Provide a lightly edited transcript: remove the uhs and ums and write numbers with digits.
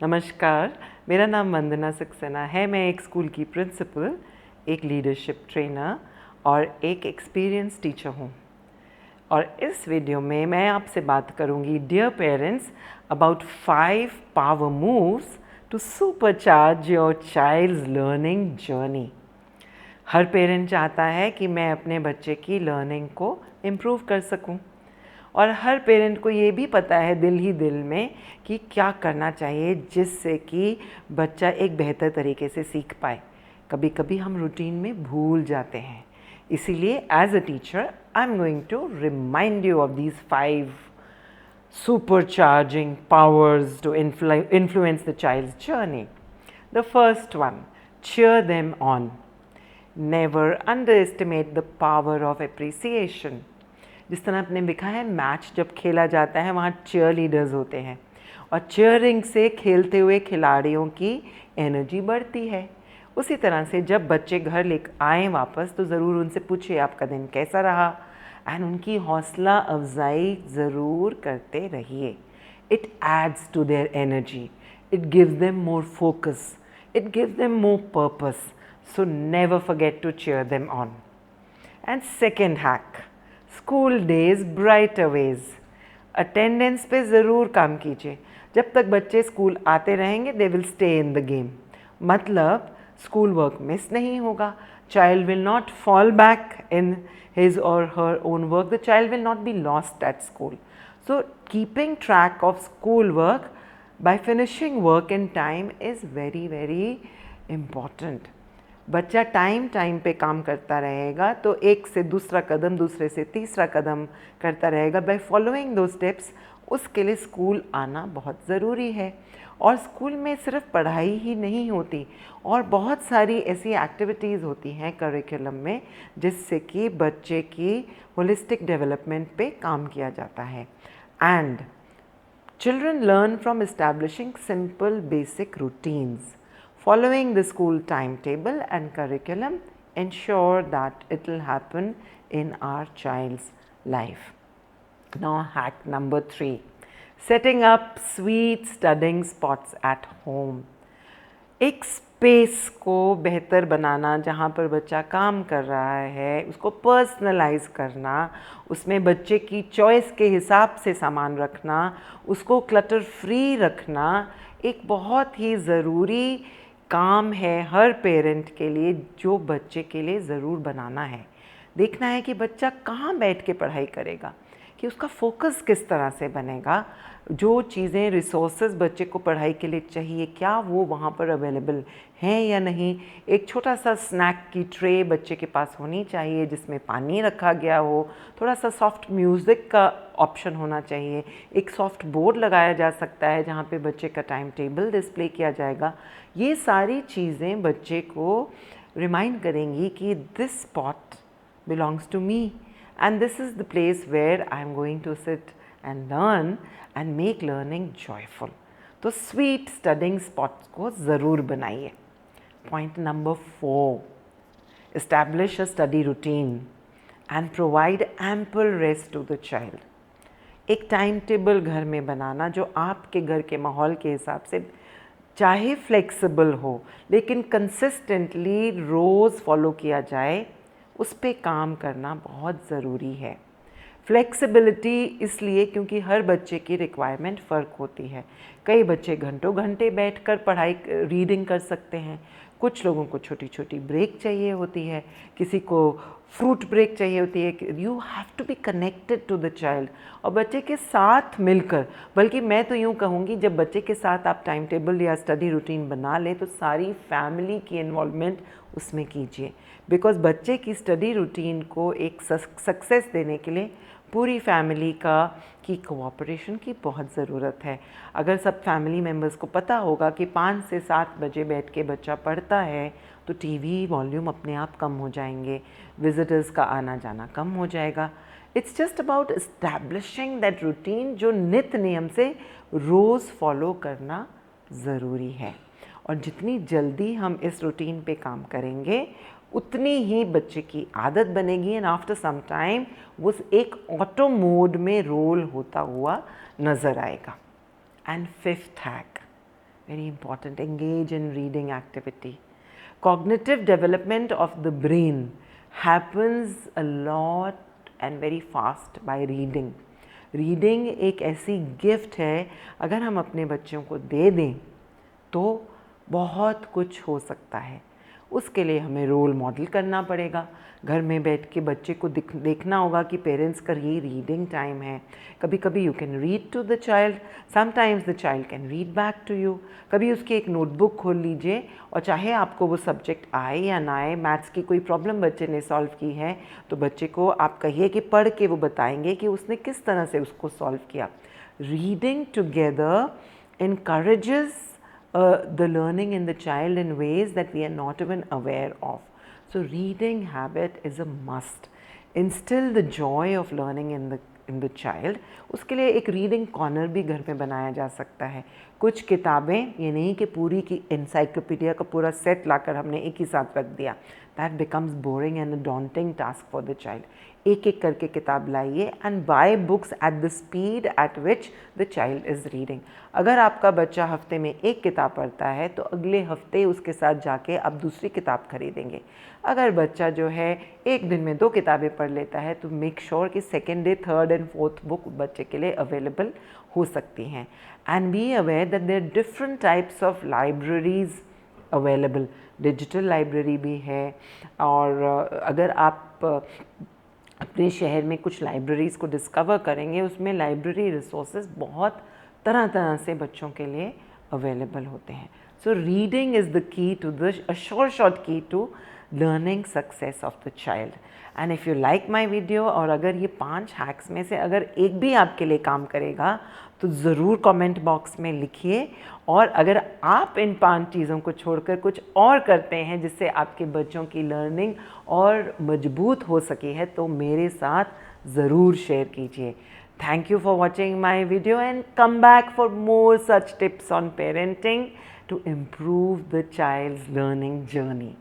नमस्कार, मेरा नाम वंदना सक्सेना है। मैं एक स्कूल की प्रिंसिपल, एक लीडरशिप ट्रेनर और एक एक्सपीरियंस टीचर हूँ। और इस वीडियो में मैं आपसे बात करूँगी dear parents about 5 power moves to supercharge your child's learning journey. हर पेरेंट चाहता है कि मैं अपने बच्चे की लर्निंग को इम्प्रूव कर सकूं, और हर पेरेंट को ये भी पता है दिल ही दिल में कि क्या करना चाहिए जिससे कि बच्चा एक बेहतर तरीके से सीख पाए। कभी कभी हम रूटीन में भूल जाते हैं, इसीलिए as a teacher I am going to remind you of these 5 supercharging powers to influence the child's journey. The first one, cheer them on. Never underestimate the power of appreciation. जिस तरह आपने देखा है मैच जब खेला जाता है वहाँ चीयर लीडर्स होते हैं, और चीयरिंग से खेलते हुए खिलाड़ियों की एनर्जी बढ़ती है। उसी तरह से जब बच्चे घर ले आएँ वापस तो ज़रूर उनसे पूछिए आपका दिन कैसा रहा, एंड उनकी हौसला अफजाई ज़रूर करते रहिए। It adds to their energy, it gives them more focus, it gives them more purpose, so never forget to cheer them on. And second hack, school days brighter ways. Attendance पे ज़रूर काम कीजिए। जब तक बच्चे स्कूल आते रहेंगे they will stay in the game, मतलब स्कूल वर्क मिस नहीं होगा। Child will not fall back in his or her own work. The child will not be lost at school. So keeping track of school work by finishing work in time is very very important. बच्चा time पे काम करता रहेगा तो एक से दूसरा कदम, दूसरे से तीसरा कदम करता रहेगा बाय फॉलोइंग दो स्टेप्स। उसके लिए स्कूल आना बहुत ज़रूरी है। और स्कूल में सिर्फ पढ़ाई ही नहीं होती, और बहुत सारी ऐसी एक्टिविटीज़ होती हैं करिकुलम में जिससे कि बच्चे की होलिस्टिक डेवलपमेंट पे काम किया जाता है। And children learn from establishing simple basic routines. Following the school timetable and curriculum ensure that it will happen in our child's life. Now hack number 3, setting up sweet studying spots at home. एक space को बेहतर बनाना, जहाँ पर बच्चा काम कर रहा है उसको पर्सनलाइज करना, उसमें बच्चे की चॉइस के हिसाब से सामान रखना, उसको क्लटर फ्री रखना एक बहुत ही ज़रूरी काम है हर पेरेंट के लिए, जो बच्चे के लिए ज़रूर बनाना है। देखना है कि बच्चा कहाँ बैठ के पढ़ाई करेगा, कि उसका फोकस किस तरह से बनेगा, जो चीज़ें रिसोर्सेज बच्चे को पढ़ाई के लिए चाहिए क्या वो वहाँ पर अवेलेबल हैं या नहीं। एक छोटा सा स्नैक की ट्रे बच्चे के पास होनी चाहिए जिसमें पानी रखा गया हो, थोड़ा सा सॉफ्ट म्यूज़िक का ऑप्शन होना चाहिए, एक सॉफ्ट बोर्ड लगाया जा सकता है जहाँ पे बच्चे का टाइम टेबल डिस्प्ले किया जाएगा। ये सारी चीज़ें बच्चे को रिमाइंड करेंगी कि this spot belongs to me and this is the place where I am going to sit and learn and make learning joyful. तो स्वीट स्टडिंग स्पॉट्स को ज़रूर बनाइए। Point number 4, establish a study routine and provide ample rest to the child. एक time table घर में बनाना जो आपके घर के माहौल के हिसाब से चाहे फ्लेक्सिबल हो लेकिन कंसिस्टेंटली रोज़ फॉलो किया जाए, उस पे काम करना बहुत ज़रूरी है। फ्लेक्सिबिलिटी इसलिए क्योंकि हर बच्चे की रिक्वायरमेंट फ़र्क होती है। कई बच्चे घंटों घंटे बैठकर पढ़ाई रीडिंग कर सकते हैं, कुछ लोगों को छोटी छोटी ब्रेक चाहिए होती है, किसी को फ्रूट ब्रेक चाहिए होती है। You have to be connected to the child और बच्चे के साथ मिलकर, बल्कि मैं तो यूँ कहूँगी जब बच्चे के साथ आप टाइम टेबल या स्टडी रूटीन बना लें तो सारी फैमिली की इन्वॉल्वमेंट उसमें कीजिए, बिकॉज़ बच्चे की स्टडी रूटीन को एक सक्सेस देने के लिए पूरी फैमिली की कोऑपरेशन की बहुत ज़रूरत है। अगर सब फैमिली मेम्बर्स को पता होगा कि 5 से 7 बजे बैठ के बच्चा पढ़ता है तो टीवी वॉल्यूम अपने आप कम हो जाएंगे, विजिटर्स का आना जाना कम हो जाएगा। It's just about establishing that routine जो नित्य नियम से रोज़ फॉलो करना ज़रूरी है। और जितनी जल्दी हम इस रूटीन पे काम करेंगे उतनी ही बच्चे की आदत बनेगी, एंड आफ्टर सम टाइम वो एक ऑटो मोड में रोल होता हुआ नज़र आएगा। And fifth hack, very important. Engage in reading activity. Cognitive development of the brain happens a lot and very fast by reading. Reading एक ऐसी गिफ्ट है, अगर हम अपने बच्चों को दे दें तो बहुत कुछ हो सकता है। उसके लिए हमें रोल मॉडल करना पड़ेगा। घर में बैठ के बच्चे को देखना होगा कि पेरेंट्स का ये रीडिंग टाइम है। कभी कभी you can read to the child, sometimes the child can read back to you. कभी उसकी एक नोटबुक खोल लीजिए और चाहे आपको वो सब्जेक्ट आए या ना आए, मैथ्स की कोई प्रॉब्लम बच्चे ने सॉल्व की है तो बच्चे को आप कहिए कि पढ़ के वो बताएंगे कि उसने किस तरह से उसको सॉल्व किया। Reading together encourages the learning in the child in ways that we are not even aware of. So reading habit is a must. Instill the joy of learning in the child. उसके लिए एक reading corner भी घर में बनाया जा सकता है। कुछ किताबें, ये नहीं कि पूरी की एनसाइक्लोपीडिया का पूरा सेट लाकर हमने एक ही साथ रख दिया, that becomes boring and a daunting task for the child. एक एक करके किताब लाइए and buy books at the speed at which the child is reading. अगर आपका बच्चा हफ्ते में एक किताब पढ़ता है तो अगले हफ्ते उसके साथ जाके आप दूसरी किताब खरीदेंगे। अगर बच्चा जो है एक दिन में 2 किताबें पढ़ लेता है तो मेक श्योर कि second day, third and fourth book बच्चे के लिए अवेलेबल हो सकती हैं। And be aware that there different types of libraries available. Digital library भी है, और अगर आप अपने शहर में कुछ लाइब्रेरीज़ को डिस्कवर करेंगे, उसमें लाइब्रेरी रिसोर्सेज बहुत तरह तरह से बच्चों के लिए अवेलेबल होते हैं। So reading is the key to the short key to learning success of the child. And if you like my video, और अगर ये 5 हैक्स में से अगर एक भी आपके लिए काम करेगा तो ज़रूर कमेंट बॉक्स में लिखिए। और अगर आप इन 5 चीज़ों को छोड़कर कुछ और करते हैं जिससे आपके बच्चों की लर्निंग और मजबूत हो सकी है तो मेरे साथ ज़रूर शेयर कीजिए। Thank you for watching my video and come back for more such tips on parenting to improve the child's learning journey.